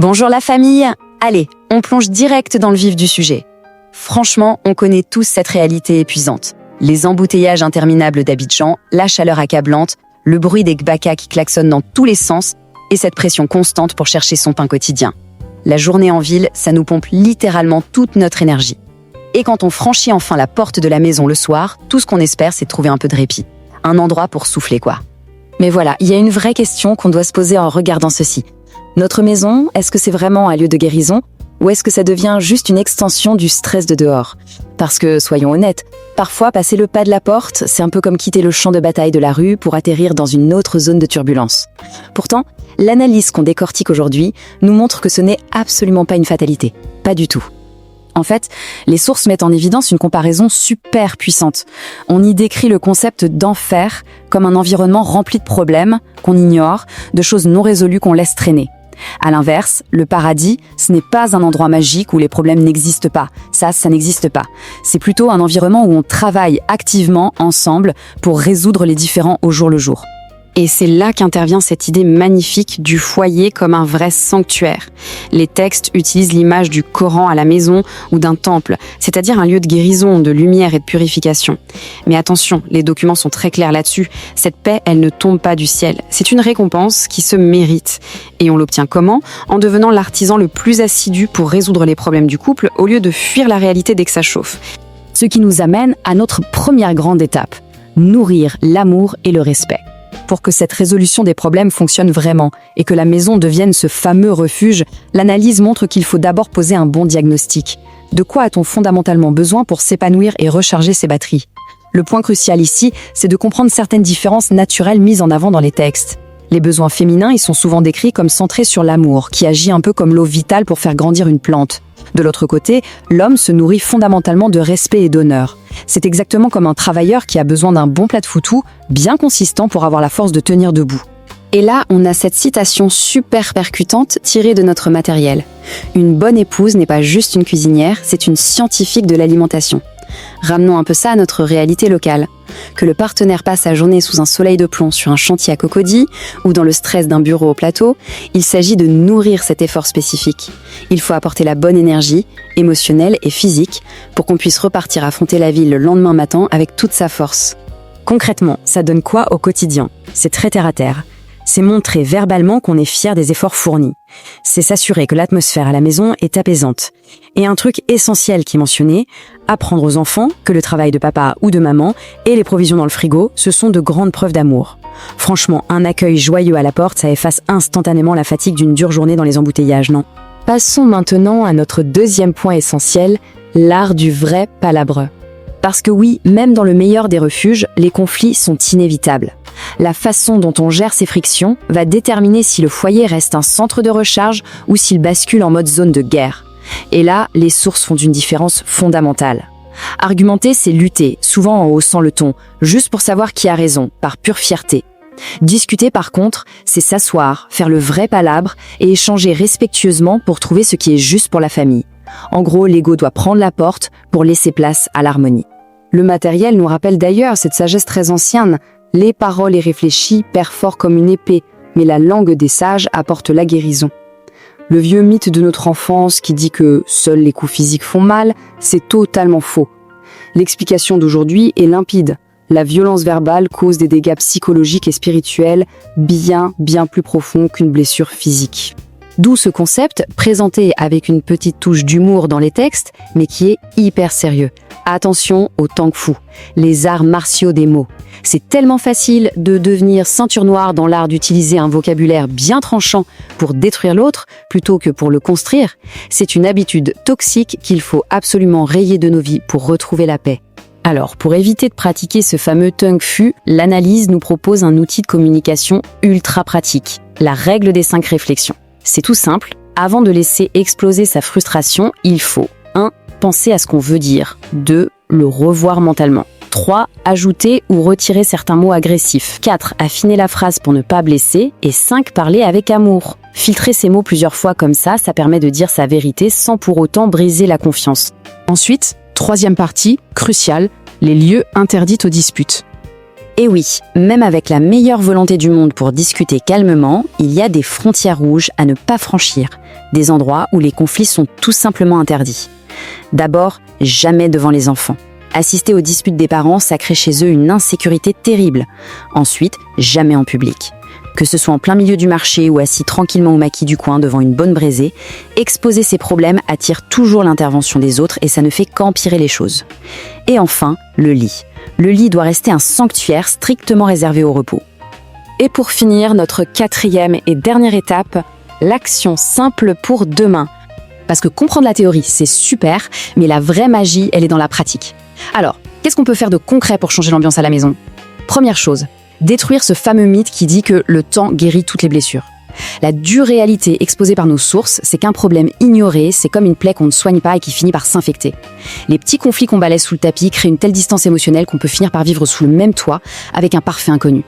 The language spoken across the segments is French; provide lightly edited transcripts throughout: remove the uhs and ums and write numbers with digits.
Bonjour la famille. Allez, on plonge direct dans le vif du sujet. Franchement, on connaît tous cette réalité épuisante. Les embouteillages interminables d'Abidjan, la chaleur accablante, le bruit des gbaka qui klaxonnent dans tous les sens et cette pression constante pour chercher son pain quotidien. La journée en ville, ça nous pompe littéralement toute notre énergie. Et quand on franchit enfin la porte de la maison le soir, tout ce qu'on espère, c'est de trouver un peu de répit. Un endroit pour souffler, quoi. Mais voilà, il y a une vraie question qu'on doit se poser en regardant ceci. Notre maison, est-ce que c'est vraiment un lieu de guérison ou est-ce que ça devient juste une extension du stress de dehors? Parce que, soyons honnêtes, parfois passer le pas de la porte, c'est un peu comme quitter le champ de bataille de la rue pour atterrir dans une autre zone de turbulence. Pourtant, l'analyse qu'on décortique aujourd'hui nous montre que ce n'est absolument pas une fatalité. Pas du tout. En fait, les sources mettent en évidence une comparaison super puissante. On y décrit le concept d'enfer comme un environnement rempli de problèmes qu'on ignore, de choses non résolues qu'on laisse traîner. À l'inverse, le paradis, ce n'est pas un endroit magique où les problèmes n'existent pas. Ça n'existe pas. C'est plutôt un environnement où on travaille activement ensemble pour résoudre les différends au jour le jour. Et c'est là qu'intervient cette idée magnifique du foyer comme un vrai sanctuaire. Les textes utilisent l'image du Coran à la maison ou d'un temple, c'est-à-dire un lieu de guérison, de lumière et de purification. Mais attention, les documents sont très clairs là-dessus. Cette paix, elle ne tombe pas du ciel. C'est une récompense qui se mérite. Et on l'obtient comment? En devenant l'artisan le plus assidu pour résoudre les problèmes du couple au lieu de fuir la réalité dès que ça chauffe. Ce qui nous amène à notre première grande étape, nourrir l'amour et le respect. Pour que cette résolution des problèmes fonctionne vraiment et que la maison devienne ce fameux refuge, l'analyse montre qu'il faut d'abord poser un bon diagnostic. De quoi a-t-on fondamentalement besoin pour s'épanouir et recharger ses batteries? Le point crucial ici, c'est de comprendre certaines différences naturelles mises en avant dans les textes. Les besoins féminins, ils sont souvent décrits comme centrés sur l'amour, qui agit un peu comme l'eau vitale pour faire grandir une plante. De l'autre côté, l'homme se nourrit fondamentalement de respect et d'honneur. C'est exactement comme un travailleur qui a besoin d'un bon plat de foutou, bien consistant pour avoir la force de tenir debout. Et là, on a cette citation super percutante tirée de notre matériel. Une bonne épouse n'est pas juste une cuisinière, c'est une scientifique de l'alimentation. Ramenons un peu ça à notre réalité locale. Que le partenaire passe sa journée sous un soleil de plomb sur un chantier à Cocody ou dans le stress d'un bureau au plateau, il s'agit de nourrir cet effort spécifique. Il faut apporter la bonne énergie, émotionnelle et physique, pour qu'on puisse repartir affronter la ville le lendemain matin avec toute sa force. Concrètement, ça donne quoi au quotidien? C'est très terre à terre. C'est montrer verbalement qu'on est fier des efforts fournis. C'est s'assurer que l'atmosphère à la maison est apaisante. Et un truc essentiel qui est mentionné, apprendre aux enfants que le travail de papa ou de maman et les provisions dans le frigo, ce sont de grandes preuves d'amour. Franchement, un accueil joyeux à la porte, ça efface instantanément la fatigue d'une dure journée dans les embouteillages, non? Passons maintenant à notre deuxième point essentiel, l'art du vrai palabre. Parce que oui, même dans le meilleur des refuges, les conflits sont inévitables. La façon dont on gère ces frictions va déterminer si le foyer reste un centre de recharge ou s'il bascule en mode zone de guerre. Et là, les sources font une différence fondamentale. Argumenter, c'est lutter, souvent en haussant le ton, juste pour savoir qui a raison, par pure fierté. Discuter, par contre, c'est s'asseoir, faire le vrai palabre et échanger respectueusement pour trouver ce qui est juste pour la famille. En gros, l'ego doit prendre la porte pour laisser place à l'harmonie. Le matériel nous rappelle d'ailleurs cette sagesse très ancienne. Les paroles irréfléchies perforent comme une épée, mais la langue des sages apporte la guérison. Le vieux mythe de notre enfance qui dit que seuls les coups physiques font mal, c'est totalement faux. L'explication d'aujourd'hui est limpide. La violence verbale cause des dégâts psychologiques et spirituels bien plus profonds qu'une blessure physique. D'où ce concept, présenté avec une petite touche d'humour dans les textes, mais qui est hyper sérieux. Attention au Tang Fu, les arts martiaux des mots. C'est tellement facile de devenir ceinture noire dans l'art d'utiliser un vocabulaire bien tranchant pour détruire l'autre plutôt que pour le construire. C'est une habitude toxique qu'il faut absolument rayer de nos vies pour retrouver la paix. Alors, pour éviter de pratiquer ce fameux Tang Fu, l'analyse nous propose un outil de communication ultra pratique, la règle des 5 réflexions. C'est tout simple, avant de laisser exploser sa frustration, il faut 1. Penser à ce qu'on veut dire, 2. Le revoir mentalement, 3. Ajouter ou retirer certains mots agressifs, 4. Affiner la phrase pour ne pas blesser, et 5. Parler avec amour. Filtrer ces mots plusieurs fois comme ça permet de dire sa vérité sans pour autant briser la confiance. Ensuite, troisième partie, cruciale, les lieux interdits aux disputes. Et oui, même avec la meilleure volonté du monde pour discuter calmement, il y a des frontières rouges à ne pas franchir, des endroits où les conflits sont tout simplement interdits. D'abord, jamais devant les enfants. Assister aux disputes des parents, ça crée chez eux une insécurité terrible. Ensuite, jamais en public. Que ce soit en plein milieu du marché ou assis tranquillement au maquis du coin devant une bonne braisée, exposer ses problèmes attire toujours l'intervention des autres et ça ne fait qu'empirer les choses. Et enfin, le lit. Le lit doit rester un sanctuaire strictement réservé au repos. Et pour finir, notre 4e et dernière étape, l'action simple pour demain. Parce que comprendre la théorie, c'est super, mais la vraie magie, elle est dans la pratique. Alors, qu'est-ce qu'on peut faire de concret pour changer l'ambiance à la maison? Première chose, détruire ce fameux mythe qui dit que le temps guérit toutes les blessures. La dure réalité exposée par nos sources, c'est qu'un problème ignoré, c'est comme une plaie qu'on ne soigne pas et qui finit par s'infecter. Les petits conflits qu'on balaie sous le tapis créent une telle distance émotionnelle qu'on peut finir par vivre sous le même toit avec un parfait inconnu.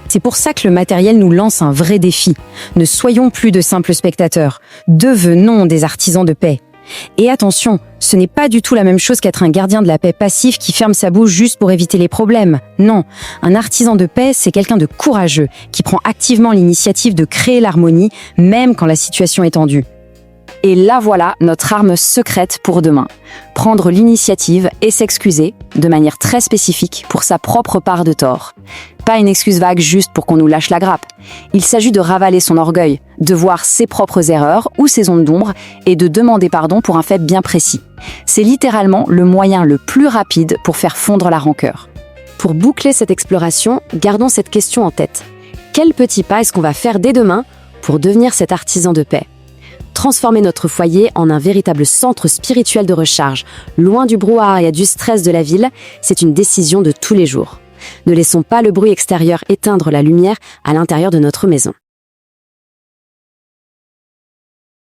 C'est pour ça que le matériel nous lance un vrai défi. Ne soyons plus de simples spectateurs, devenons des artisans de paix. Et attention, ce n'est pas du tout la même chose qu'être un gardien de la paix passif qui ferme sa bouche juste pour éviter les problèmes. Non, un artisan de paix, c'est quelqu'un de courageux, qui prend activement l'initiative de créer l'harmonie, même quand la situation est tendue. Et là voilà notre arme secrète pour demain. Prendre l'initiative et s'excuser, de manière très spécifique, pour sa propre part de tort. Pas une excuse vague juste pour qu'on nous lâche la grappe. Il s'agit de ravaler son orgueil, de voir ses propres erreurs ou ses ondes d'ombre et de demander pardon pour un fait bien précis. C'est littéralement le moyen le plus rapide pour faire fondre la rancœur. Pour boucler cette exploration, gardons cette question en tête. Quel petit pas est-ce qu'on va faire dès demain pour devenir cet artisan de paix ? Transformer notre foyer en un véritable centre spirituel de recharge, loin du brouhaha et du stress de la ville, c'est une décision de tous les jours. Ne laissons pas le bruit extérieur éteindre la lumière à l'intérieur de notre maison.